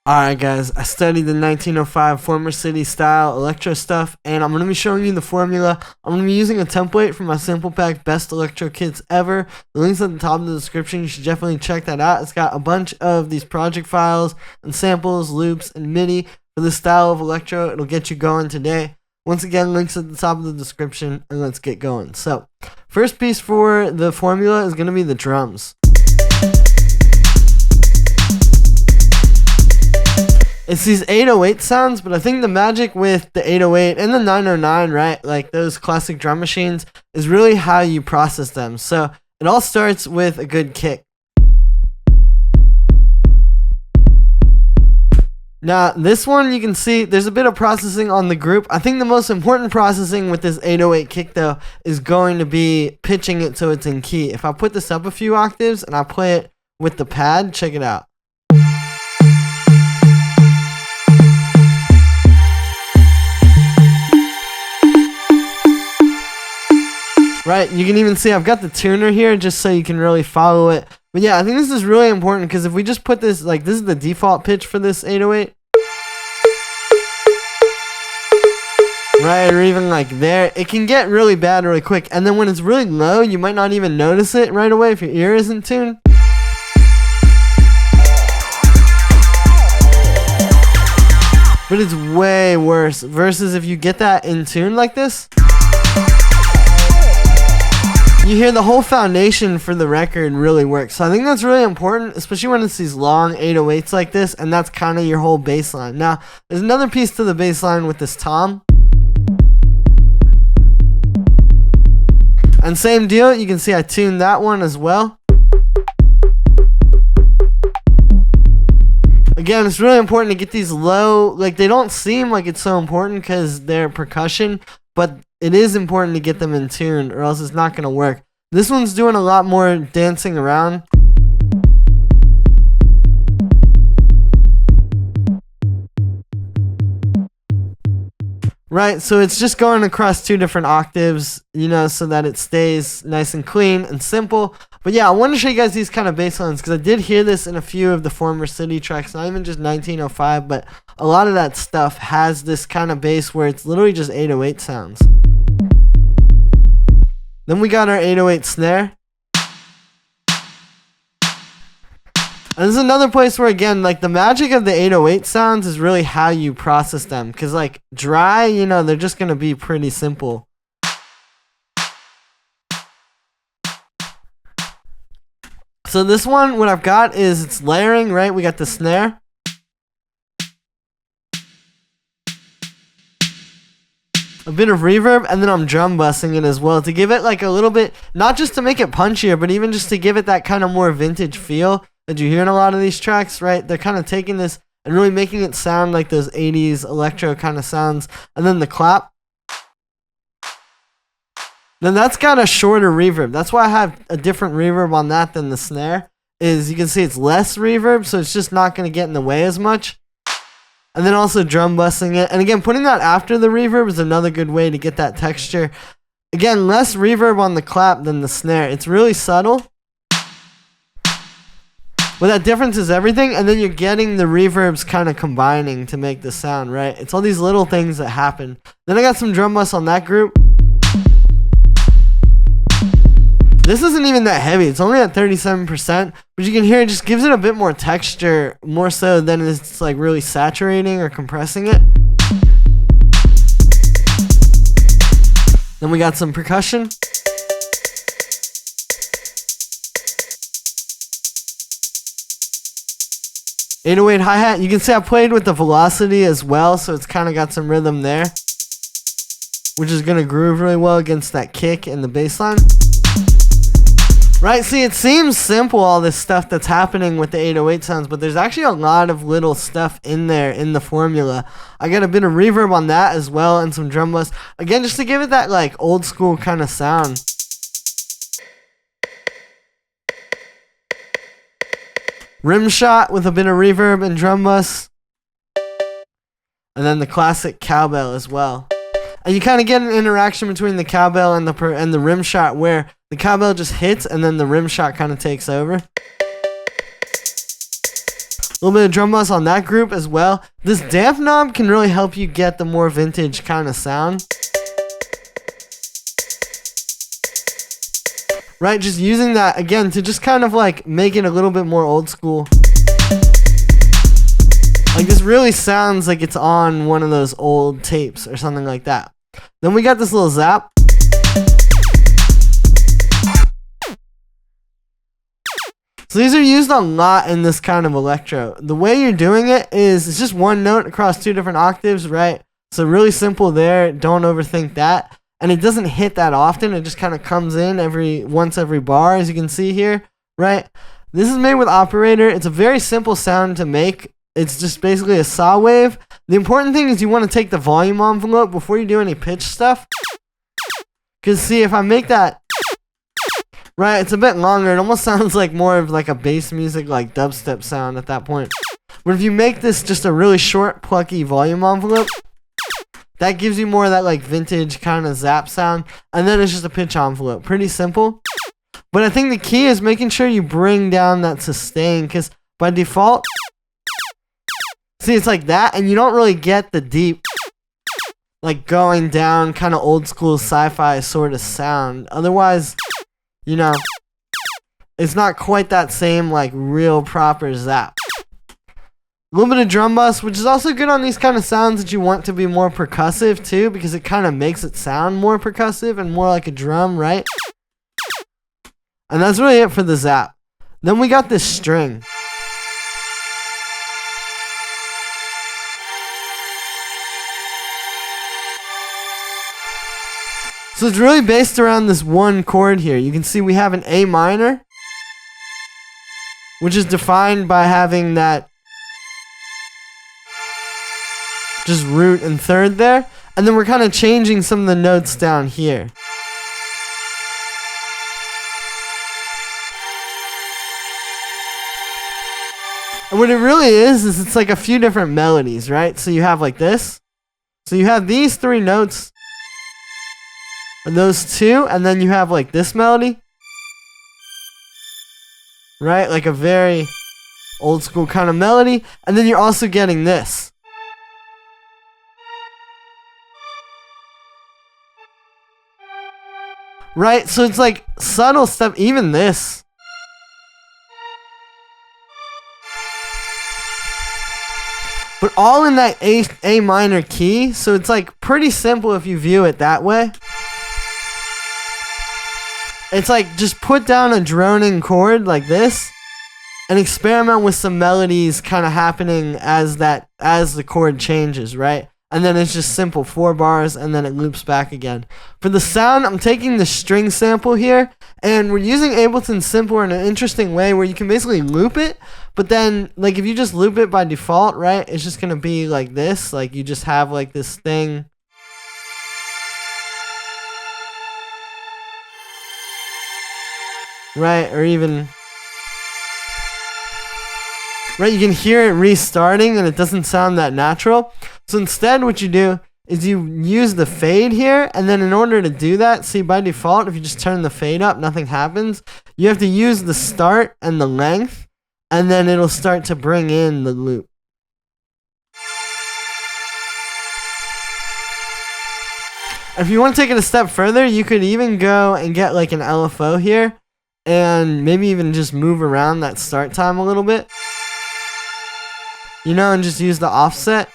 Alright guys, I studied the 1905 former city style electro stuff, and I'm going to be showing you the formula. I'm going to be using a template from my sample pack best electro kits ever. The link's at the top of the description. You should definitely check that out. It's got a bunch of these project files and samples, loops, and MIDI for this style of electro. It'll get you going today. Once again, links at the top of the description, and let's get going. So, first piece for the formula is going to be the drums. It's these 808 sounds, but I think the magic with the 808 and the 909, right, like those classic drum machines, is really how you process them. So it all starts with a good kick. Now, this one you can see there's a bit of processing on the group. I think the most important processing with this 808 kick, though, is going to be pitching it so it's in key. If I put this up a few octaves and I play it with the pad, check it out. Right, you can even see I've got the tuner here just so you can really follow it. But yeah, I think this is really important because if we just put this, like this is the default pitch for this 808. Right, or even like there, it can get really bad really quick. And then when it's really low, you might not even notice it right away if your ear isn't tuned. But it's way worse versus if you get that in tune like this. You hear the whole foundation for the record really works. So I think that's really important, especially when it's these long 808s like this, and that's kind of your whole bass line. Now, there's another piece to the bass line with this tom. And same deal, you can see I tuned that one as well. Again, it's really important to get these low, like they don't seem like it's so important because they're percussion, but it is important to get them in tune or else it's not going to work. This one's doing a lot more dancing around. Right, so it's just going across two different octaves, you know, so that it stays nice and clean and simple. But yeah, I want to show you guys these kind of bass lines because I did hear this in a few of the former city tracks, not even just 1905, but a lot of that stuff has this kind of bass where it's literally just 808 sounds. Then we got our 808 snare. And this is another place where, again, like the magic of the 808 sounds is really how you process them. Because, like, dry, you know, they're just going to be pretty simple. So this one, what I've got is it's layering, right? We got the snare. A bit of reverb, and then I'm drum bussing it as well to give it like a little bit, not just to make it punchier, but even just to give it that kind of more vintage feel that you hear in a lot of these tracks, right? They're kind of taking this and really making it sound like those 80s electro kind of sounds. And then the clap. Then that's got a shorter reverb. That's why I have a different reverb on that than the snare. Is you can see it's less reverb, so it's just not going to get in the way as much. And then also drum bussing it. And again, putting that after the reverb is another good way to get that texture. Again, less reverb on the clap than the snare. It's really subtle. But that difference is everything. And then you're getting the reverbs kind of combining to make the sound, right? It's all these little things that happen. Then I got some drum bus on that group. This isn't even that heavy. It's only at 37%, but you can hear it just gives it a bit more texture, more so than it's like really saturating or compressing it. Then we got some percussion. .808 hi-hat. You can see I played with the velocity as well, so it's kind of got some rhythm there, which is going to groove really well against that kick and the bass line. Right, see, it seems simple, all this stuff that's happening with the 808 sounds, but there's actually a lot of little stuff in there in the formula. I got a bit of reverb on that as well and some drum bus. Again, just to give it that, like, old school kind of sound. Rim shot with a bit of reverb and drum bus. And then the classic cowbell as well. And you kind of get an interaction between the cowbell and the rim shot where the cowbell just hits and then the rim shot kind of takes over. little bit of drum bus on that group as well. This damp knob can really help you get the more vintage kind of sound. Right, just using that again to just kind of like make it a little bit more old school. Like this really sounds like it's on one of those old tapes or something like that. Then we got this little zap. So these are used a lot in this kind of electro. The way you're doing it is it's just one note across two different octaves, right? So really simple there. Don't overthink that. And it doesn't hit that often. It just kind of comes in once every bar, as you can see here, right? This is made with operator. It's a very simple sound to make. It's just basically a saw wave. The important thing is you want to take the volume envelope before you do any pitch stuff. Because see, if I make that, right, it's a bit longer. It almost sounds like more of like a bass music, like dubstep sound at that point. But if you make this just a really short, plucky volume envelope, that gives you more of that like vintage kind of zap sound. And then it's just a pitch envelope. Pretty simple. But I think the key is making sure you bring down that sustain, because by default, see, it's like that, and you don't really get the deep, like going down kind of old school sci-fi sort of sound. Otherwise, you know, it's not quite that same like real proper zap. A little bit of drum bus, which is also good on these kind of sounds that you want to be more percussive too, because it kind of makes it sound more percussive and more like a drum, right? And that's really it for the zap. Then we got this string. So it's really based around this one chord here. You can see we have an A minor, which is defined by having that just root and third there. And then we're kind of changing some of the notes down here. And what it really is it's like a few different melodies, right? So you have like this. So you have these three notes, and those two, and then you have like this melody, right? Like a very old school kind of melody. And then you're also getting this. Right? So it's like subtle stuff, even this. But all in that A minor key. So it's like pretty simple if you view it that way. It's like just put down a droning chord like this and experiment with some melodies kind of happening as the chord changes, right? And then it's just simple 4 bars, and then it loops back again. For the sound, I'm taking the string sample here, and we're using Ableton Simpler in an interesting way where you can basically loop it, but then, like, if you just loop it by default, right, it's just going to be like this. Like, you just have, like, this thing. Right, or even... Right, you can hear it restarting, and it doesn't sound that natural. So instead, what you do is you use the fade here, and then in order to do that, see, by default, if you just turn the fade up, nothing happens. You have to use the start and the length, and then it'll start to bring in the loop. If you want to take it a step further, you could even go and get like an LFO here, and maybe even just move around that start time a little bit. You know, and just use the offset.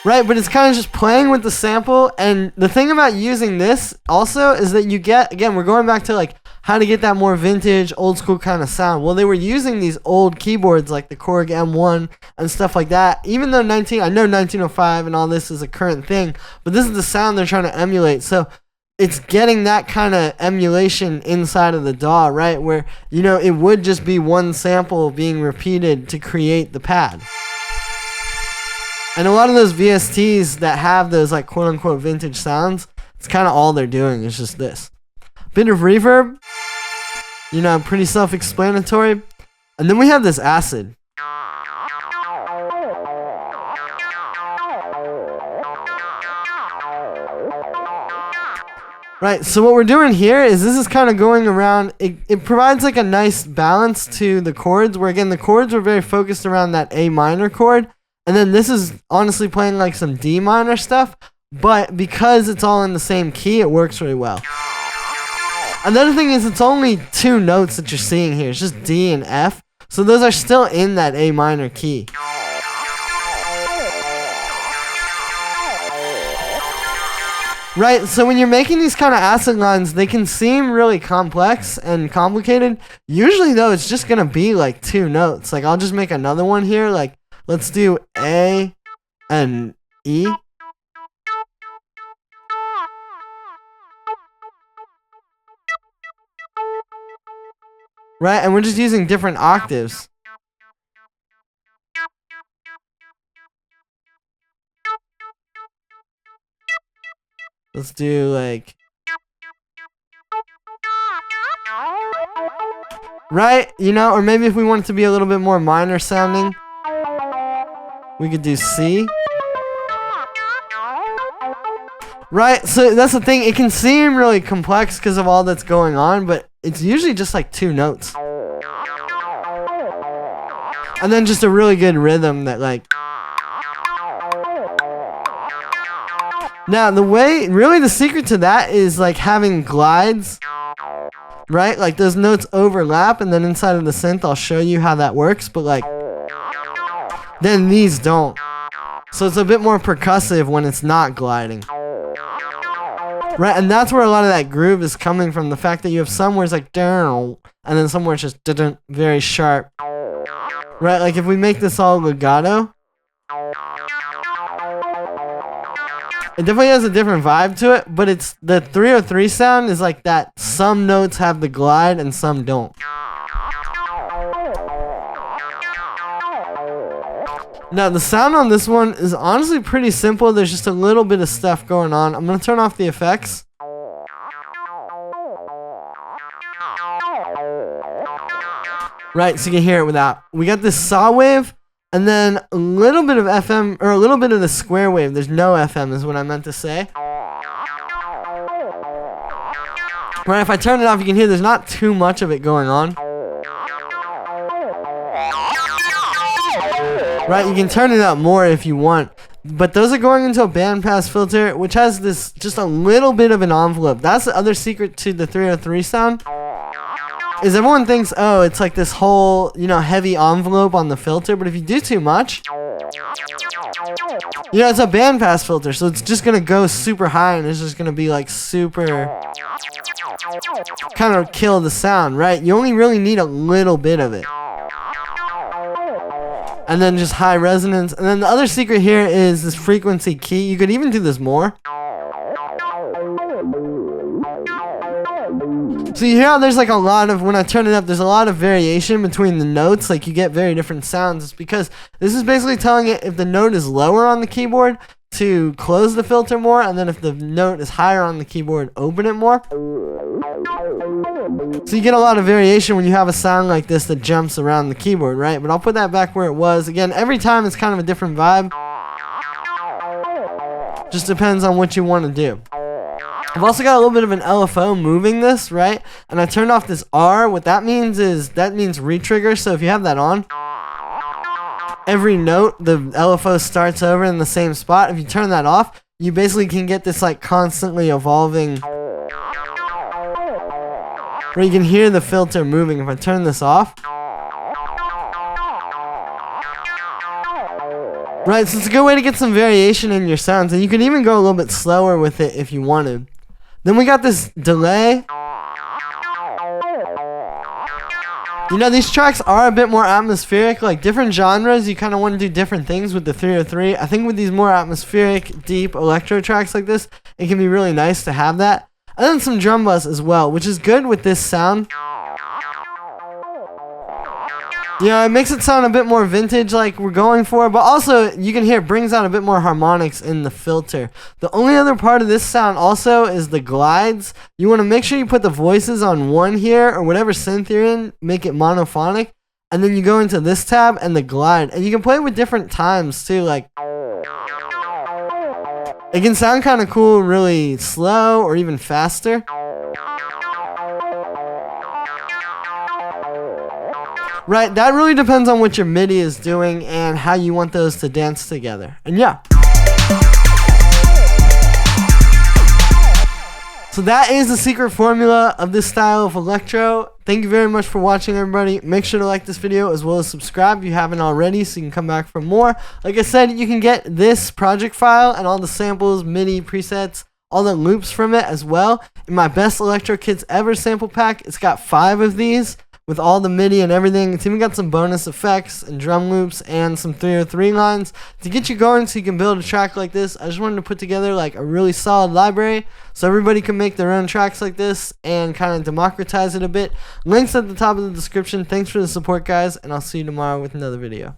Right, but it's kind of just playing with the sample. And the thing about using this also is that you get, again, we're going back to like how to get that more vintage, old school kind of sound. Well, they were using these old keyboards like the Korg M1 and stuff like that. Even though I know 1905 and all this is a current thing, but this is the sound they're trying to emulate. So it's getting that kind of emulation inside of the DAW, right? Where, you know, it would just be one sample being repeated to create the pad. And a lot of those VSTs that have those like quote unquote vintage sounds, it's kind of all they're doing. It's just this. Bit of reverb, you know, pretty self-explanatory. And then we have this acid. Right, so what we're doing here is this is kind of going around, it provides like a nice balance to the chords, where again the chords were very focused around that A minor chord, and then this is honestly playing like some D minor stuff, but because it's all in the same key, it works really well. Another thing is it's only 2 notes that you're seeing here, it's just D and F, so those are still in that A minor key. Right, so when you're making these kind of acid lines, they can seem really complex and complicated. Usually, though, it's just going to be like 2 notes. Like, I'll just make another one here. Like, let's do A and E. Right, and we're just using different octaves. Let's do like, right, you know, or maybe if we want it to be a little bit more minor sounding, we could do C. Right, so that's the thing, it can seem really complex because of all that's going on, but it's usually just like 2 notes. And then just a really good rhythm that like, now, really the secret to that is like having glides, right? Like those notes overlap, and then inside of the synth, I'll show you how that works, but like, then these don't. So it's a bit more percussive when it's not gliding. Right, and that's where a lot of that groove is coming from, the fact that you have somewhere it's like, and then somewhere it's just very sharp. Right, like if we make this all legato, it definitely has a different vibe to it, but it's the 303 sound is like that. Some notes have the glide and some don't. Now the sound on this one is honestly pretty simple. There's just a little bit of stuff going on. I'm going to turn off the effects. Right, so you can hear it without. We got this saw wave. And then a little bit of FM, or a little bit of the square wave. There's no FM is what I meant to say. Right, if I turn it off, you can hear there's not too much of it going on. Right, you can turn it up more if you want. But those are going into a bandpass filter, which has this, just a little bit of an envelope. That's the other secret to the 303 sound. Is everyone thinks, oh, it's like this whole, you know, heavy envelope on the filter, but if you do too much, you know, it's a bandpass filter, so it's just gonna go super high, and it's just gonna be like super, kind of kill the sound, right? You only really need a little bit of it. And then just high resonance, and then the other secret here is this frequency key. You could even do this more. So you hear how there's like a lot of, when I turn it up, there's a lot of variation between the notes. Like you get very different sounds. It's because this is basically telling it if the note is lower on the keyboard to close the filter more, and then if the note is higher on the keyboard, open it more. So you get a lot of variation when you have a sound like this that jumps around the keyboard, right? But I'll put that back where it was. Again, every time it's kind of a different vibe. Just depends on what you want to do. I've also got a little bit of an LFO moving this, right? And I turned off this R. What that means is, that means re-trigger. So if you have that on, every note, the LFO starts over in the same spot. If you turn that off, you basically can get this like constantly evolving, where you can hear the filter moving. If I turn this off, right, so it's a good way to get some variation in your sounds, and you can even go a little bit slower with it if you wanted. Then we got this delay. You know, these tracks are a bit more atmospheric, like different genres, you kind of want to do different things with the 303. I think with these more atmospheric, deep electro tracks like this, it can be really nice to have that. And then some drum bus as well, which is good with this sound. You know, it makes it sound a bit more vintage like we're going for, but also you can hear it brings out a bit more harmonics in the filter. The only other part of this sound also is the glides. You want to make sure you put the voices on one here, or whatever synth you're in, make it monophonic, and then you go into this tab and the glide. And you can play it with different times too, like It can sound kind of cool really slow or even faster. Right, that really depends on what your MIDI is doing and how you want those to dance together. And yeah. So that is the secret formula of this style of electro. Thank you very much for watching, everybody. Make sure to like this video as well as subscribe if you haven't already so you can come back for more. Like I said, you can get this project file and all the samples, MIDI presets, all the loops from it as well in my Best Electro Kids Ever sample pack. It's got 5 of these with all the MIDI and everything. It's even got some bonus effects and drum loops and some 303 lines to get you going so you can build a track like this. I just wanted to put together like a really solid library so everybody can make their own tracks like this and kind of democratize it a bit. Links at the top of the description. Thanks for the support, guys, and I'll see you tomorrow with another video.